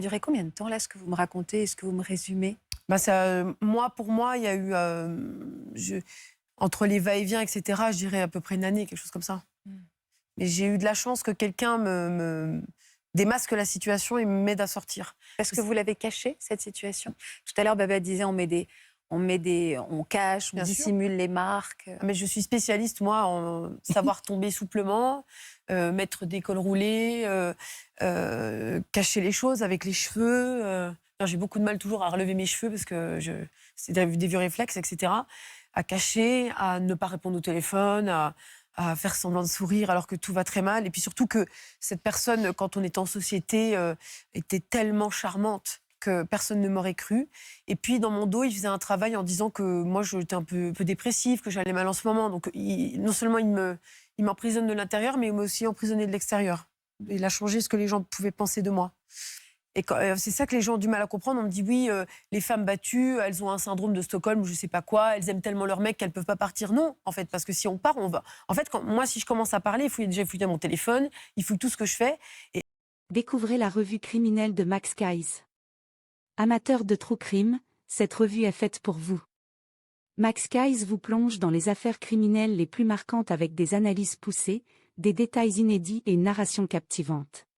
a duré combien de temps, là, ce que vous me racontez et ce que vous me résumez? Bah ça, pour moi, il y a eu, entre les va-et-vient, et cetera, je dirais à peu près une année, quelque chose comme ça. Mmh. Mais j'ai eu de la chance que quelqu'un me démasque la situation et m'aide à sortir. Parce que vous l'avez caché, cette situation? Tout à l'heure, Baba disait on cache, on Bien sûr. dissimule les marques. Ah mais je suis spécialiste, moi, en savoir tomber souplement, mettre des cols roulés, cacher les choses avec les cheveux. Non, j'ai beaucoup de mal toujours à relever mes cheveux parce que c'est des vieux réflexes, et cetera. À cacher, à ne pas répondre au téléphone, à faire semblant de sourire alors que tout va très mal. Et puis surtout que cette personne, quand on était en société, était tellement charmante que personne ne m'aurait cru. Et puis, dans mon dos, il faisait un travail en disant que moi, j'étais un peu dépressive, que j'allais mal en ce moment. Donc, non seulement il m'emprisonne de l'intérieur, mais il m'a aussi emprisonné de l'extérieur. Il a changé ce que les gens pouvaient penser de moi. Et c'est ça que les gens ont du mal à comprendre. On me dit, oui, les femmes battues, elles ont un syndrome de Stockholm ou je sais pas quoi, elles aiment tellement leur mec qu'elles peuvent pas partir. Non, en fait, parce que si on part, on va. En fait, moi, si je commence à parler, il faut déjà fouiller mon téléphone, il fouille tout ce que je fais. Et Découvrez la revue criminelle de Max Guys. Amateur de true crime, cette revue est faite pour vous. Max Guys vous plonge dans les affaires criminelles les plus marquantes avec des analyses poussées, des détails inédits et une narration captivante.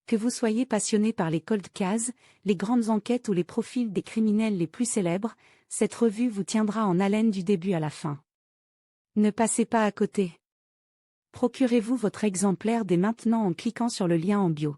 Que vous soyez passionné par les cold cases, les grandes enquêtes ou les profils des criminels les plus célèbres, cette revue vous tiendra en haleine du début à la fin. Ne passez pas à côté. Procurez-vous votre exemplaire dès maintenant en cliquant sur le lien en bio.